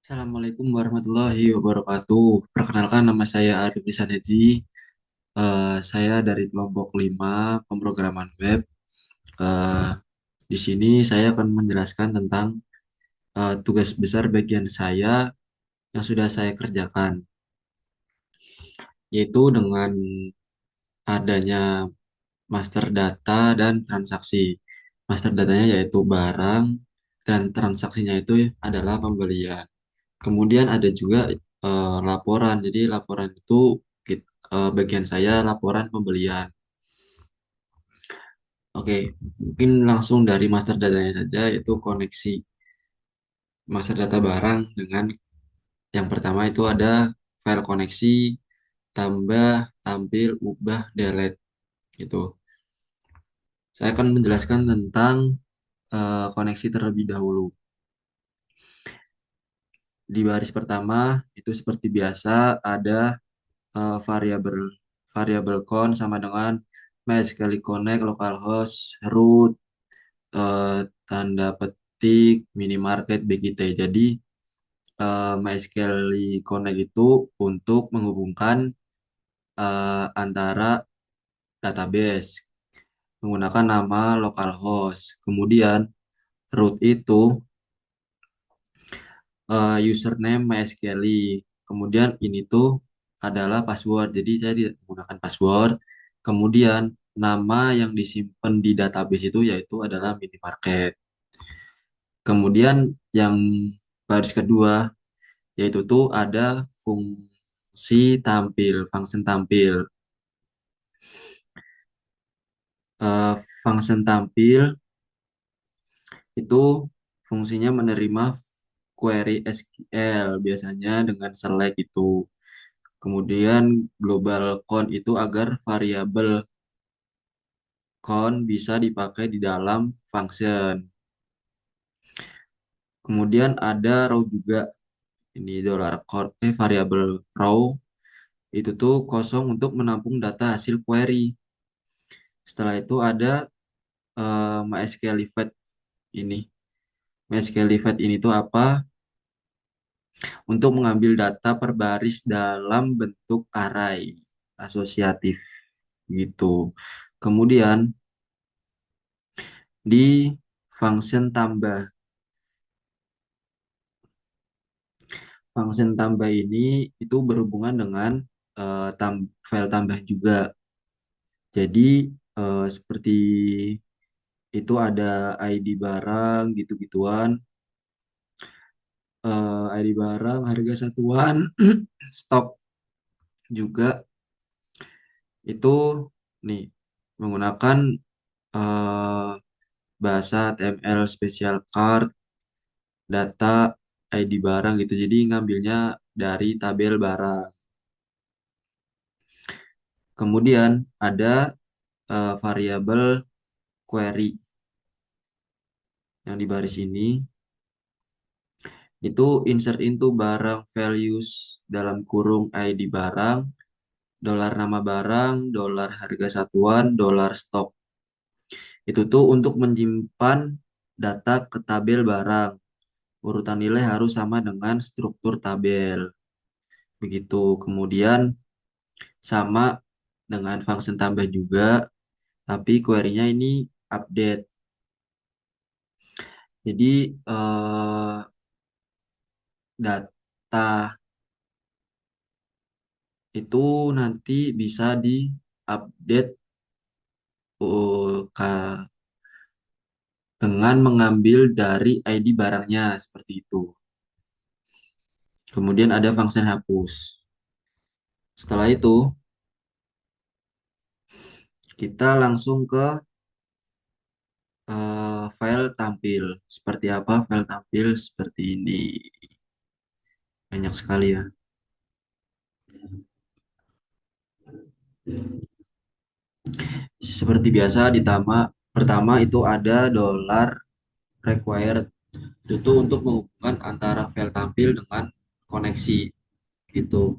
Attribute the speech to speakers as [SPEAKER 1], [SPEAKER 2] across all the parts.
[SPEAKER 1] Assalamualaikum warahmatullahi wabarakatuh. Perkenalkan nama saya Arif Lisaneji. Saya dari kelompok 5 pemrograman web. Eh, di sini saya akan menjelaskan tentang tugas besar bagian saya yang sudah saya kerjakan, yaitu dengan adanya master data dan transaksi. Master datanya yaitu barang dan transaksinya itu adalah pembelian. Kemudian ada juga laporan. Jadi laporan itu bagian saya laporan pembelian. Oke, mungkin langsung dari master datanya saja yaitu koneksi master data barang dengan yang pertama itu ada file koneksi, tambah, tampil, ubah, delete gitu. Saya akan menjelaskan tentang koneksi terlebih dahulu. Di baris pertama itu seperti biasa ada variabel variabel count sama dengan MySQL connect, localhost, root, eh, tanda petik, minimarket, BGT. Jadi MySQL connect itu untuk menghubungkan antara database menggunakan nama localhost. Kemudian root itu username MySQL. Kemudian ini tuh adalah password. Jadi saya tidak menggunakan password. Kemudian nama yang disimpan di database itu yaitu adalah minimarket. Kemudian yang baris kedua yaitu tuh ada fungsi tampil, function tampil. Eh, function tampil itu fungsinya menerima query SQL biasanya dengan select itu. Kemudian global count itu agar variabel count bisa dipakai di dalam function. Kemudian ada row juga. Ini dollar count variabel row itu tuh kosong untuk menampung data hasil query. Setelah itu ada MySQL event ini. MySQL event ini tuh apa? Untuk mengambil data per baris dalam bentuk array asosiatif gitu. Kemudian di function tambah. Function tambah ini itu berhubungan dengan file tambah juga. Jadi seperti itu ada ID barang gitu-gituan, ID barang, harga satuan, stok juga itu nih menggunakan eh, bahasa HTML special card, data ID barang gitu. Jadi ngambilnya dari tabel barang. Kemudian ada variabel query yang di baris ini itu insert into barang values dalam kurung ID barang, dolar nama barang, dolar harga satuan, dolar stok. Itu tuh untuk menyimpan data ke tabel barang. Urutan nilai harus sama dengan struktur tabel. Begitu. Kemudian sama dengan function tambah juga, tapi query-nya ini update. Jadi data itu nanti bisa diupdate dengan mengambil dari ID barangnya seperti itu. Kemudian ada function hapus. Setelah itu kita langsung ke file tampil. Seperti apa file tampil? Seperti ini. Banyak sekali ya. Seperti biasa pertama itu ada dollar required. Itu untuk menghubungkan antara file tampil dengan koneksi gitu.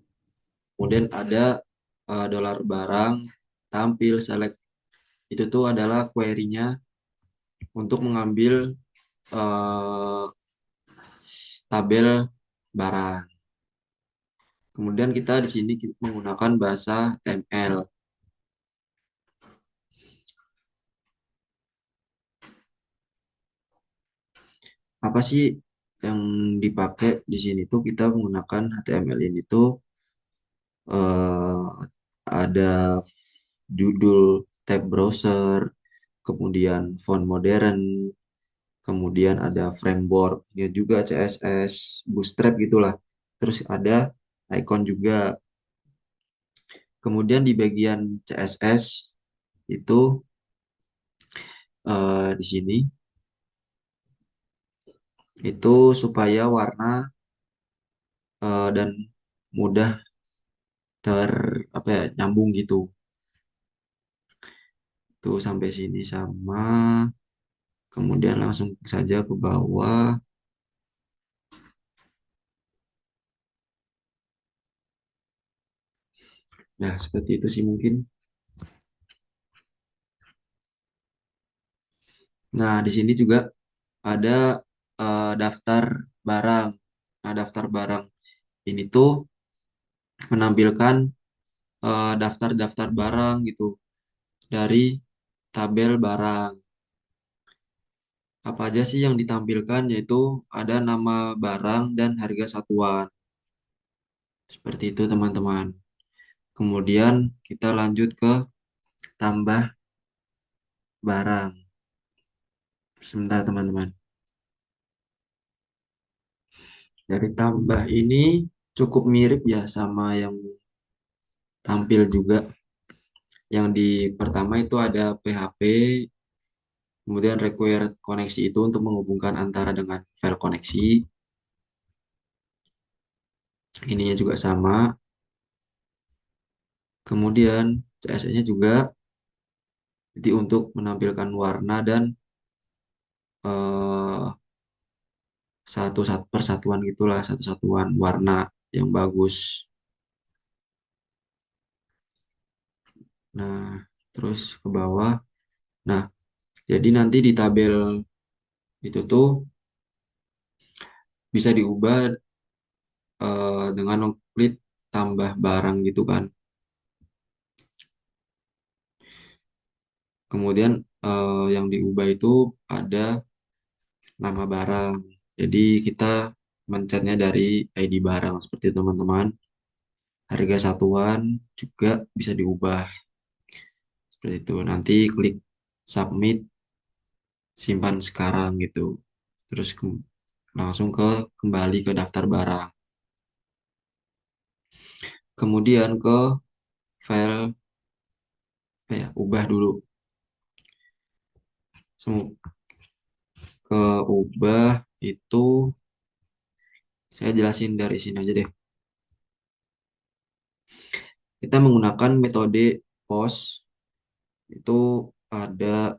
[SPEAKER 1] Kemudian ada dolar barang tampil select. Itu tuh adalah query-nya untuk mengambil eh, tabel barang. Kemudian kita di sini menggunakan bahasa HTML. Apa sih yang dipakai di sini tuh kita menggunakan HTML ini tuh eh, ada judul tab browser, kemudian font modern, kemudian ada framework, ya juga CSS, Bootstrap gitulah. Terus ada icon juga. Kemudian di bagian CSS itu di sini itu supaya warna dan mudah ter apa ya nyambung gitu. Tuh sampai sini sama. Kemudian langsung saja ke bawah. Nah, seperti itu sih mungkin. Nah, di sini juga ada daftar barang. Nah, daftar barang ini tuh menampilkan daftar-daftar barang gitu dari tabel barang. Apa aja sih yang ditampilkan yaitu ada nama barang dan harga satuan. Seperti itu teman-teman. Kemudian kita lanjut ke tambah barang. Sebentar teman-teman. Dari tambah ini cukup mirip ya sama yang tampil juga. Yang di pertama itu ada PHP, kemudian required koneksi itu untuk menghubungkan antara dengan file koneksi. Ininya juga sama. Kemudian CSS-nya juga jadi untuk menampilkan warna dan eh, satu persatuan gitulah, satu satuan warna yang bagus. Nah, terus ke bawah. Nah, jadi nanti di tabel itu tuh bisa diubah dengan klik tambah barang gitu kan. Kemudian yang diubah itu ada nama barang. Jadi kita mencetnya dari ID barang seperti itu teman-teman. Harga satuan juga bisa diubah seperti itu. Nanti klik submit, simpan sekarang gitu. Terus langsung kembali ke daftar barang. Kemudian ke file apa ya, ubah dulu. Ke ubah itu saya jelasin dari sini aja deh. Kita menggunakan metode post itu ada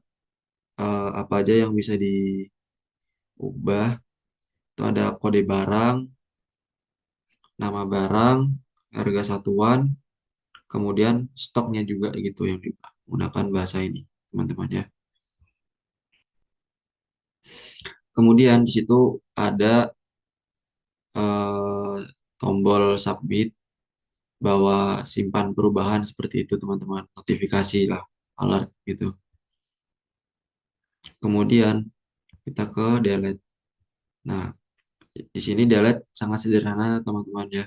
[SPEAKER 1] apa aja yang bisa diubah. Itu ada kode barang, nama barang, harga satuan, kemudian stoknya juga gitu yang digunakan bahasa ini, teman-teman ya. Kemudian di situ ada eh, tombol submit bahwa simpan perubahan seperti itu, teman-teman. Notifikasi lah, alert gitu. Kemudian kita ke delete. Nah, di sini delete sangat sederhana, teman-teman ya.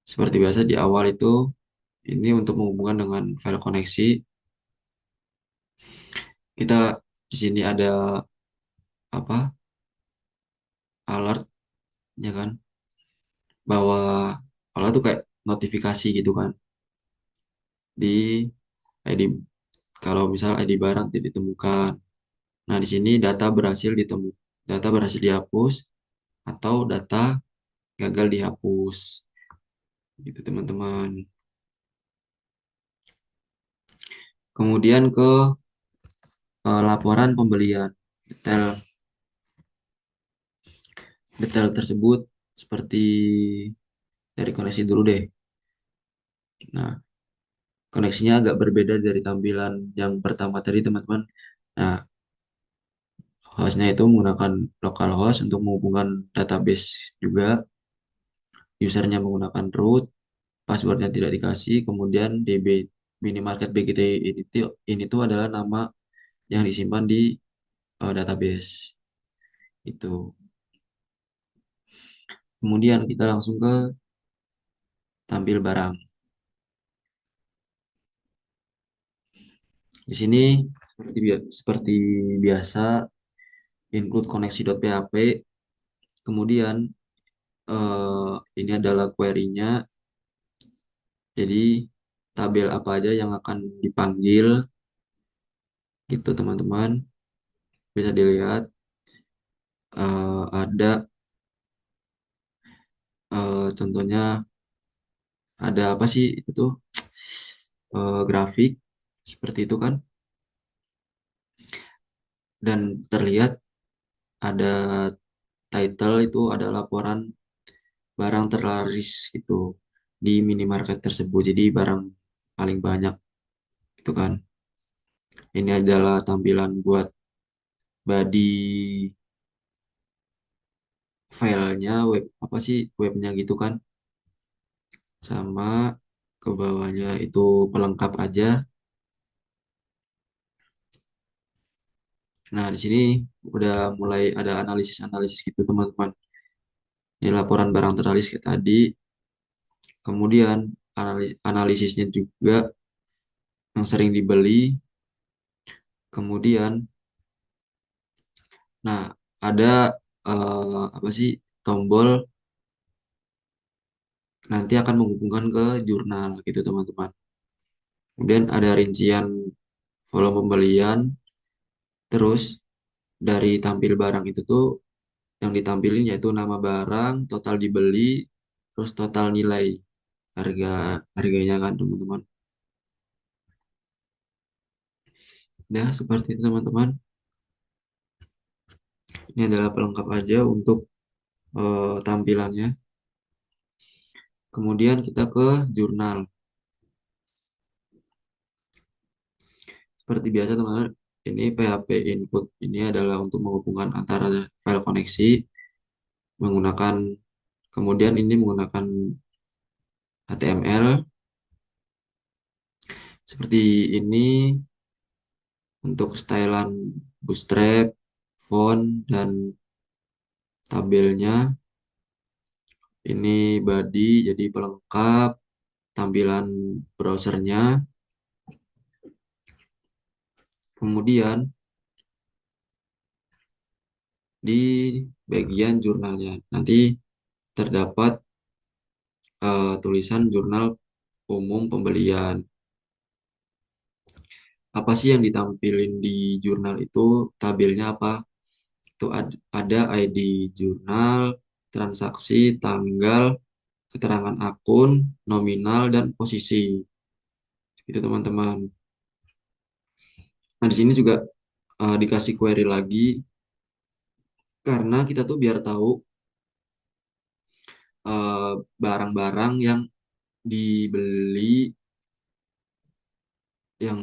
[SPEAKER 1] Seperti biasa di awal itu ini untuk menghubungkan dengan file koneksi. Kita di sini ada apa? Alert ya kan bahwa alert itu kayak notifikasi gitu kan di ID kalau misal ID barang tidak ditemukan. Nah, di sini data berhasil dihapus atau data gagal dihapus. Gitu teman-teman. Kemudian ke laporan pembelian. Detail detail tersebut seperti dari koneksi dulu deh. Nah, koneksinya agak berbeda dari tampilan yang pertama tadi, teman-teman. Nah, hostnya itu menggunakan localhost untuk menghubungkan database juga. usernya menggunakan root, passwordnya tidak dikasih, kemudian DB minimarket BGT ini tuh adalah nama yang disimpan di database itu. Kemudian kita langsung ke tampil barang. Di sini seperti biasa include koneksi.php. Kemudian ini adalah query-nya. Jadi tabel apa aja yang akan dipanggil gitu teman-teman. Bisa dilihat ada contohnya ada apa sih itu tuh grafik seperti itu kan, dan terlihat ada title itu ada laporan barang terlaris gitu di minimarket tersebut. Jadi barang paling banyak itu kan. Ini adalah tampilan buat body filenya, web apa sih webnya gitu kan, sama ke bawahnya itu pelengkap aja. Nah, di sini udah mulai ada analisis-analisis gitu teman-teman. Ini laporan barang terlaris kayak tadi. Kemudian analisisnya juga yang sering dibeli. Kemudian, nah ada apa sih tombol nanti akan menghubungkan ke jurnal gitu teman-teman. Kemudian ada rincian volume pembelian. Terus dari tampil barang itu tuh yang ditampilin yaitu nama barang, total dibeli, terus total nilai harga harganya kan teman-teman. Ya, seperti itu teman-teman. Ini adalah pelengkap aja untuk tampilannya. Kemudian kita ke jurnal. Seperti biasa teman-teman, ini PHP input ini adalah untuk menghubungkan antara file koneksi menggunakan, kemudian ini menggunakan HTML seperti ini untuk stylean bootstrap, font, dan tabelnya. Ini body jadi pelengkap tampilan browsernya. Kemudian di bagian jurnalnya nanti terdapat tulisan jurnal umum pembelian. Apa sih yang ditampilin di jurnal itu? Tabelnya apa? Itu ada ID jurnal, transaksi, tanggal, keterangan akun, nominal, dan posisi. Itu teman-teman. Nah, di sini juga dikasih query lagi karena kita tuh biar tahu eh, barang-barang yang dibeli yang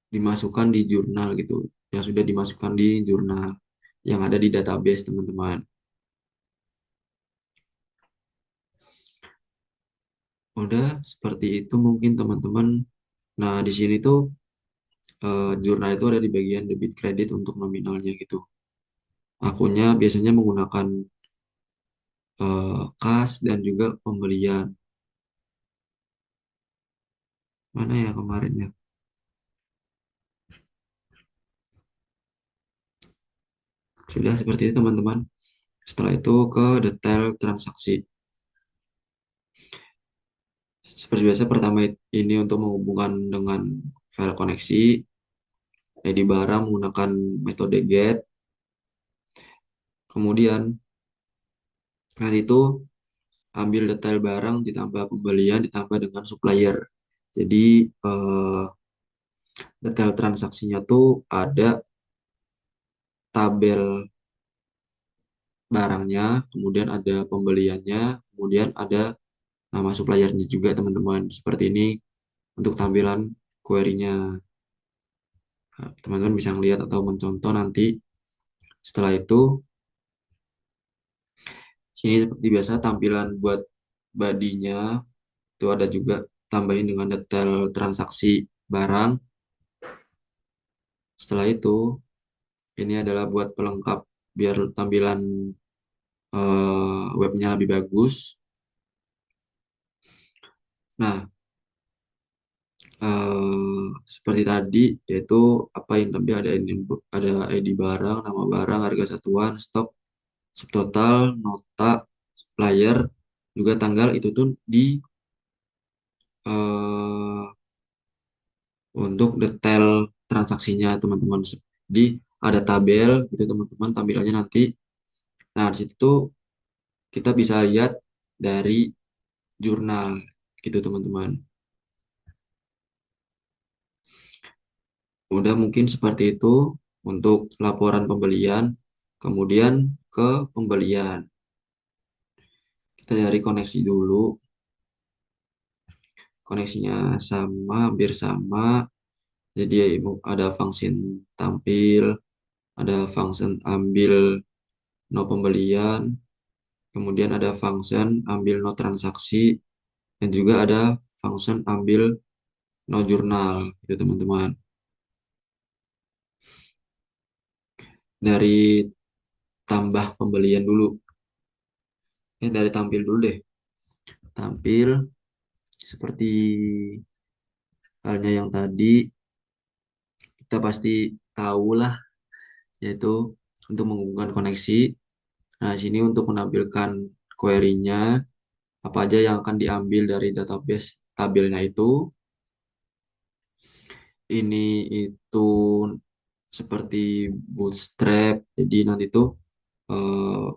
[SPEAKER 1] dimasukkan di jurnal gitu, yang sudah dimasukkan di jurnal yang ada di database teman-teman. Udah seperti itu mungkin teman-teman. Nah, di sini tuh jurnal itu ada di bagian debit kredit untuk nominalnya gitu. Akunnya biasanya menggunakan kas dan juga pembelian. Mana ya kemarin ya? Sudah seperti itu teman-teman. Setelah itu ke detail transaksi. Seperti biasa pertama ini untuk menghubungkan dengan file koneksi. ID barang menggunakan metode get. Kemudian nanti itu ambil detail barang ditambah pembelian ditambah dengan supplier. Jadi eh, detail transaksinya tuh ada tabel barangnya, kemudian ada pembeliannya, kemudian ada nama suppliernya juga teman-teman. Seperti ini untuk tampilan query-nya. Nah, teman-teman bisa melihat atau mencontoh nanti. Setelah itu Sini seperti biasa tampilan buat badinya itu ada juga tambahin dengan detail transaksi barang. Setelah itu ini adalah buat pelengkap biar tampilan webnya lebih bagus. Nah, seperti tadi yaitu apa yang tadi ada ID barang, nama barang, harga satuan, stok, subtotal, nota, supplier, juga tanggal itu tuh di eh, untuk detail transaksinya teman-teman. Jadi ada tabel gitu teman-teman tampilannya nanti. Nah, di situ tuh kita bisa lihat dari jurnal gitu teman-teman. Udah mungkin seperti itu untuk laporan pembelian. Kemudian ke pembelian. Kita cari koneksi dulu. Koneksinya sama, hampir sama. Jadi ada function tampil, ada function ambil no pembelian, kemudian ada function ambil no transaksi, dan juga ada function ambil no jurnal, gitu teman-teman. Dari tambah pembelian dulu. Dari tampil dulu deh. Tampil seperti halnya yang tadi, kita pasti tahu lah, yaitu untuk menghubungkan koneksi. Nah, sini untuk menampilkan query-nya, apa aja yang akan diambil dari database tabelnya itu. Ini itu seperti bootstrap, jadi nanti tuh eh,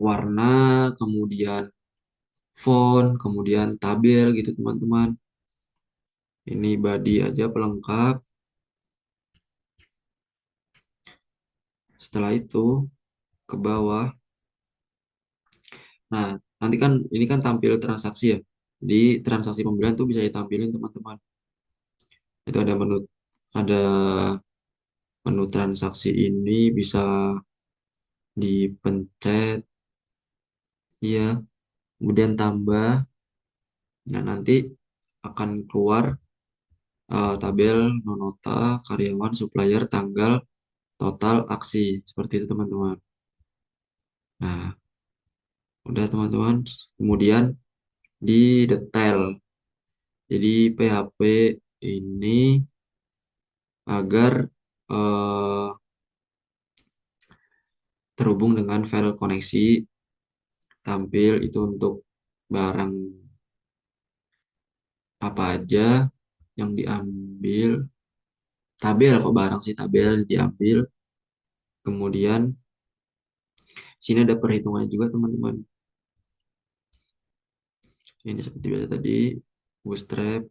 [SPEAKER 1] warna, kemudian font, kemudian tabel gitu teman-teman. Ini body aja pelengkap. Setelah itu ke bawah. Nah, nanti kan ini kan tampil transaksi ya. Di transaksi pembelian tuh bisa ditampilin teman-teman. Itu ada menu transaksi ini bisa dipencet, ya, kemudian tambah. Nah, nanti akan keluar tabel nonota, karyawan, supplier, tanggal, total, aksi. Seperti itu teman-teman. Nah, udah teman-teman. Kemudian di detail. Jadi PHP ini agar eh, terhubung dengan file koneksi tampil itu untuk barang apa aja yang diambil. Tabel kok barang sih tabel diambil. Kemudian sini ada perhitungannya juga teman-teman. Ini seperti biasa tadi, bootstrap,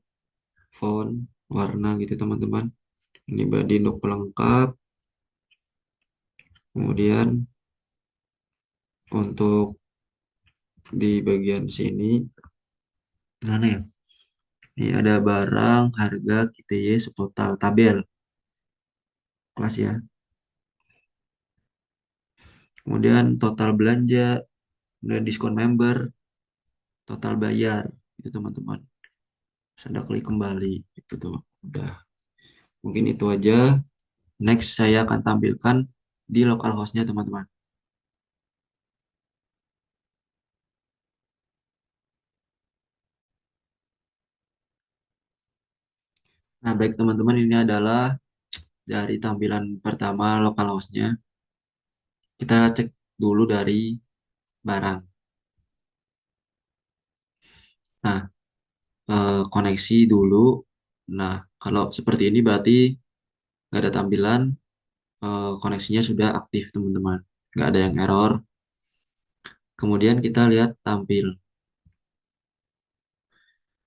[SPEAKER 1] font, warna gitu teman-teman. Ini body untuk pelengkap. Kemudian untuk di bagian sini, mana ya? Ini ada barang, harga, KTY, subtotal, tabel, kelas ya. Kemudian total belanja, kemudian diskon member, total bayar, itu teman-teman. Terus ada klik kembali, itu tuh. Udah. Mungkin itu aja. Next saya akan tampilkan di localhostnya teman-teman. Nah, baik teman-teman, ini adalah dari tampilan pertama localhostnya. Kita cek dulu dari barang. Nah, koneksi dulu. Nah, kalau seperti ini berarti nggak ada tampilan, koneksinya sudah aktif teman-teman. Nggak ada yang error. Kemudian kita lihat tampil.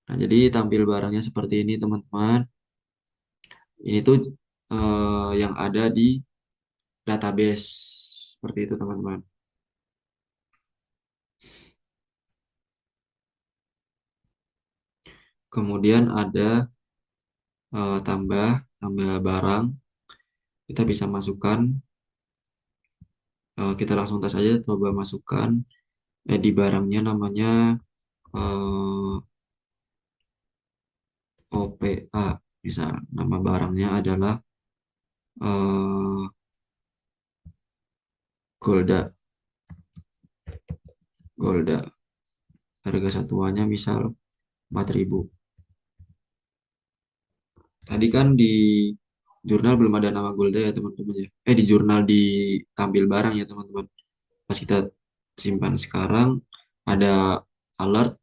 [SPEAKER 1] Nah, jadi tampil barangnya seperti ini teman-teman. Ini tuh yang ada di database. Seperti itu teman-teman. Kemudian ada tambah barang. Kita bisa masukkan, kita langsung tes aja, coba masukkan. di barangnya namanya eh, OPA. Misal nama barangnya adalah eh, Golda. Golda. Harga satuannya misal 4.000. Tadi kan di jurnal belum ada nama Golda ya teman-teman ya. Di jurnal di tampil barang ya teman-teman. Pas kita simpan sekarang ada alert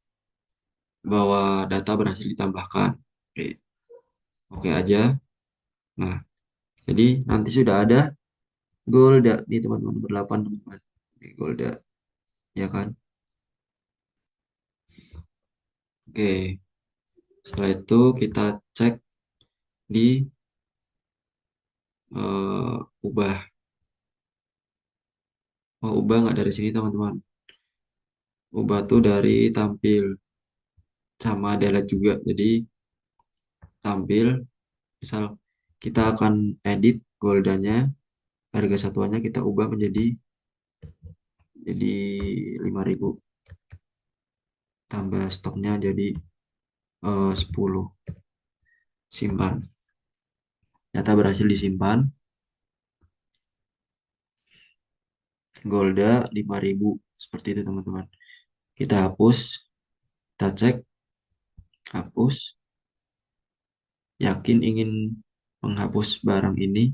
[SPEAKER 1] bahwa data berhasil ditambahkan. Oke, oke aja. Nah, jadi nanti sudah ada Golda nih teman-teman berdelapan teman-teman. Ini Golda ya kan. Oke, setelah itu kita cek di ubah. Oh, ubah nggak dari sini teman-teman. Ubah tuh dari tampil sama delete juga. Jadi tampil, misal kita akan edit goldanya, harga satuannya kita ubah jadi 5.000. Tambah stoknya jadi 10. Simpan. Data berhasil disimpan. Golda 5.000. Seperti itu teman-teman. Kita hapus. Kita cek. Hapus. Yakin ingin menghapus barang ini.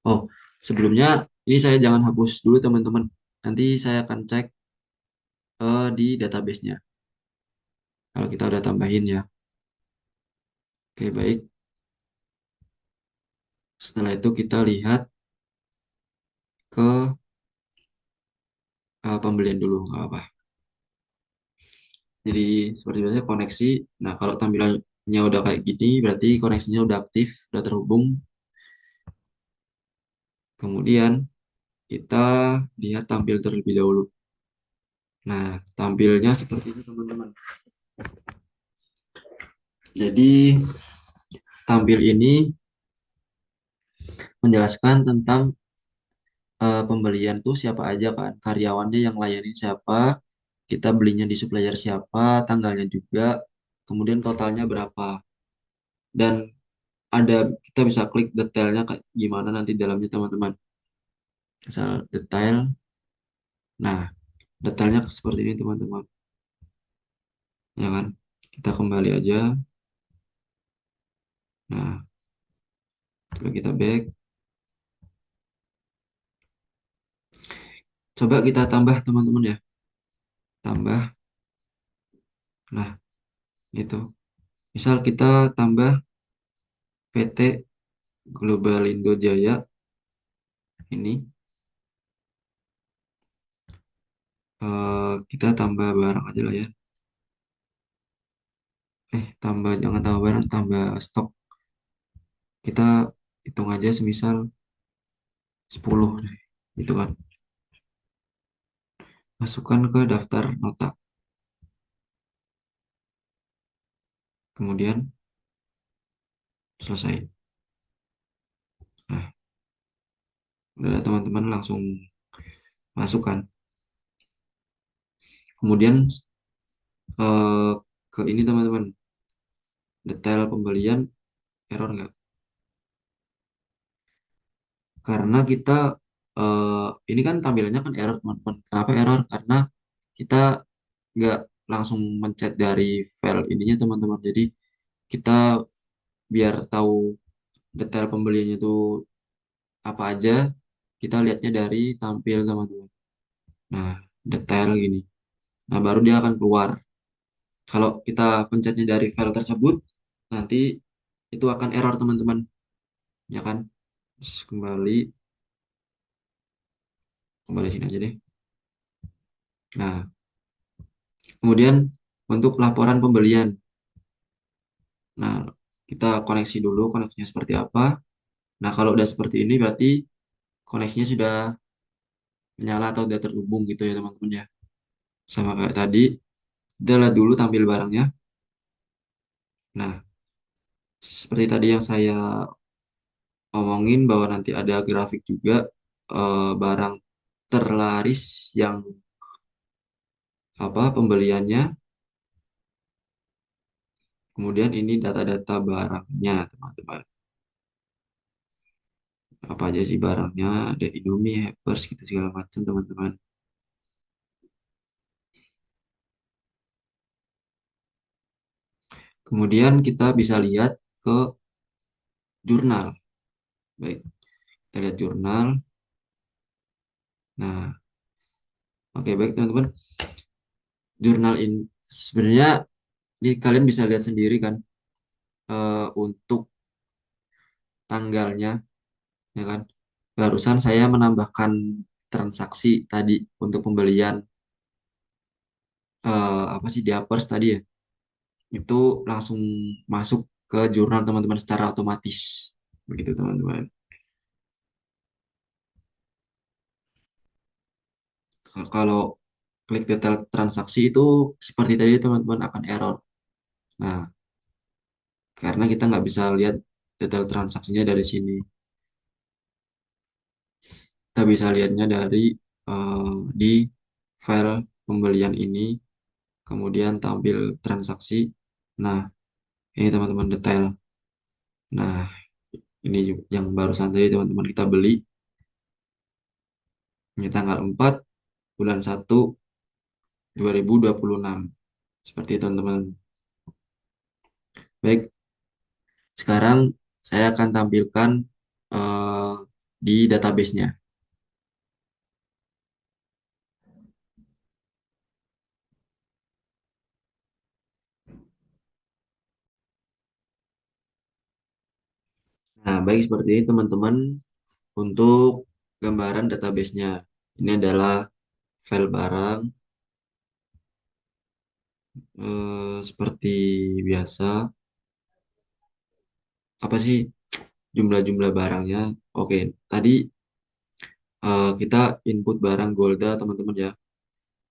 [SPEAKER 1] Oh, sebelumnya ini saya jangan hapus dulu teman-teman. Nanti saya akan cek di database-nya. Kalau kita udah tambahin ya. Oke, baik. Setelah itu kita lihat ke pembelian dulu, nggak apa. Jadi seperti biasa koneksi. Nah, kalau tampilannya udah kayak gini, berarti koneksinya udah aktif, udah terhubung. Kemudian kita lihat tampil terlebih dahulu. Nah, tampilnya seperti ini teman-teman. Jadi tampil ini menjelaskan tentang pembelian tuh siapa aja kan, karyawannya yang layanin siapa, kita belinya di supplier siapa, tanggalnya juga, kemudian totalnya berapa. Dan ada kita bisa klik detailnya kayak gimana nanti dalamnya teman-teman. Misal detail. Nah, detailnya seperti ini teman-teman. Ya kan? Kita kembali aja. Nah, coba kita back. Coba kita tambah teman-teman ya. Tambah. Nah, gitu. Misal kita tambah PT Globalindo Jaya ini. Kita tambah barang aja lah ya. Jangan tambah barang, tambah stok. Kita hitung aja semisal 10 nih. Gitu kan. Masukkan ke daftar nota. Kemudian selesai. Nah, udah teman-teman langsung masukkan. Kemudian eh, ke ini teman-teman, detail pembelian error nggak? Karena kita ini kan tampilannya kan error teman-teman. Kenapa error? Karena kita nggak langsung mencet dari file ininya teman-teman. Jadi kita biar tahu detail pembeliannya itu apa aja, kita lihatnya dari tampil teman-teman. Nah, detail gini. Nah, baru dia akan keluar. Kalau kita pencetnya dari file tersebut, nanti itu akan error teman-teman. Ya kan? Terus kembali sini aja deh. Nah, kemudian untuk laporan pembelian. Nah, kita koneksi dulu, koneksinya seperti apa. Nah, kalau udah seperti ini berarti koneksinya sudah menyala atau udah terhubung gitu ya teman-teman ya. Sama kayak tadi, kita lihat dulu tampil barangnya. Nah, seperti tadi yang saya omongin bahwa nanti ada grafik juga barang terlaris yang apa pembeliannya, kemudian ini data-data barangnya, teman-teman. Apa aja sih barangnya? Ada Indomie, Happers, gitu segala macam, teman-teman. Kemudian kita bisa lihat ke jurnal. Baik, kita lihat jurnal. Nah, oke baik teman-teman. Jurnal ini sebenarnya ini kalian bisa lihat sendiri kan untuk tanggalnya, ya kan? Barusan saya menambahkan transaksi tadi untuk pembelian apa sih diapers tadi ya? Itu langsung masuk ke jurnal teman-teman secara otomatis. Begitu teman-teman. Kalau klik detail transaksi itu seperti tadi teman-teman akan error. Nah, karena kita nggak bisa lihat detail transaksinya dari sini. Kita bisa lihatnya dari di file pembelian ini, kemudian tampil transaksi. Nah, ini teman-teman detail. Nah, ini yang barusan tadi teman-teman kita beli. Ini tanggal 4 bulan 1 2026. Seperti itu teman-teman. Baik, sekarang saya akan tampilkan eh, di database-nya. Nah, baik seperti ini teman-teman untuk gambaran database-nya. Ini adalah file barang seperti biasa. Apa sih jumlah-jumlah barangnya? Oke, tadi kita input barang Golda teman-teman ya.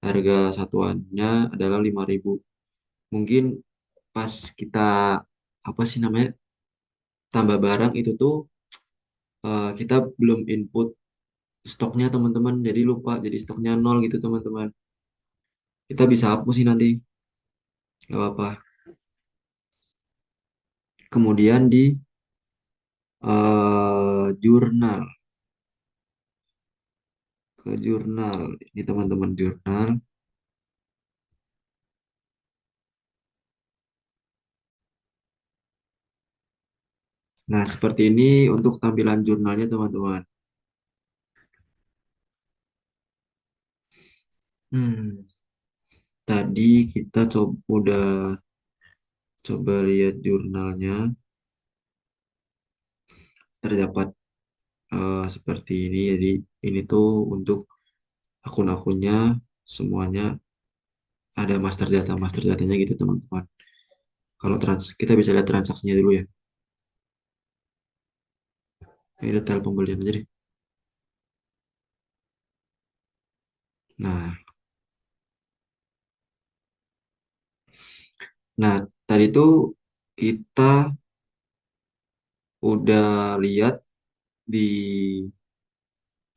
[SPEAKER 1] Harga satuannya adalah 5.000. Mungkin pas kita apa sih namanya tambah barang itu tuh kita belum input stoknya teman-teman. Jadi lupa jadi stoknya nol gitu teman-teman. Kita bisa hapus sih nanti. Gak apa-apa. Kemudian di jurnal. Ke jurnal. Ini teman-teman jurnal. Nah, seperti ini untuk tampilan jurnalnya teman-teman. Hmm, tadi kita udah coba lihat jurnalnya. Terdapat seperti ini. Jadi ini tuh untuk akun-akunnya semuanya ada master datanya gitu teman-teman. Kalau kita bisa lihat transaksinya dulu ya. Ini detail pembelian aja deh. Nah, nah tadi tuh kita udah lihat di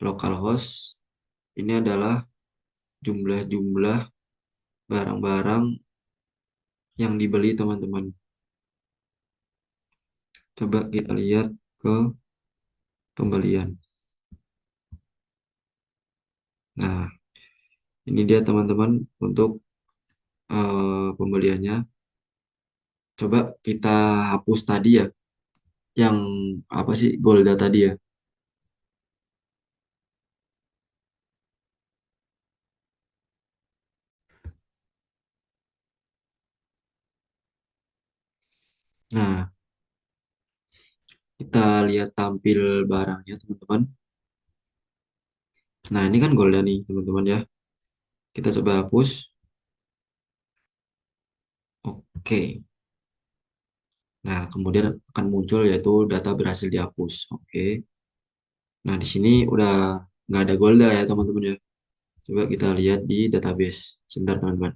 [SPEAKER 1] localhost ini adalah jumlah-jumlah barang-barang yang dibeli teman-teman. Coba kita lihat ke pembelian. Nah, ini dia teman-teman untuk pembeliannya. Coba kita hapus tadi ya, yang apa sih Golda tadi ya. Nah, kita lihat tampil barangnya teman-teman. Nah, ini kan Golda nih teman-teman ya. Kita coba hapus. Oke. Nah, kemudian akan muncul yaitu data berhasil dihapus. Oke. Nah, di sini udah nggak ada Golda ya teman-teman ya. Coba kita lihat di database. Sebentar teman-teman.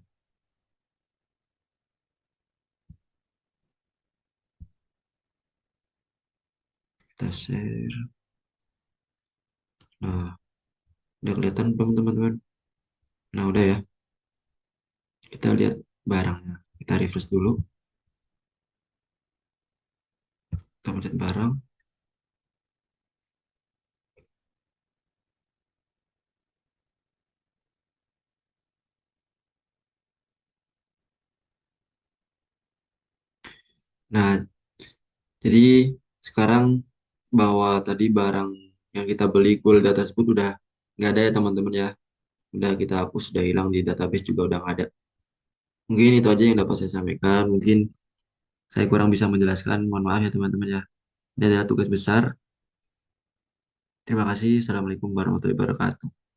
[SPEAKER 1] Kita share. Nah, udah kelihatan belum teman-teman? Nah, udah ya. Kita lihat barangnya. Kita refresh dulu. Kita lihat barang. Nah, jadi sekarang bahwa tadi barang yang kita beli gold data tersebut udah nggak ada ya teman-teman ya. Udah kita hapus, udah hilang di database juga udah nggak ada. Mungkin itu aja yang dapat saya sampaikan. Mungkin saya kurang bisa menjelaskan. Mohon maaf ya teman-teman ya. Ini adalah tugas besar. Terima kasih. Assalamualaikum warahmatullahi wabarakatuh.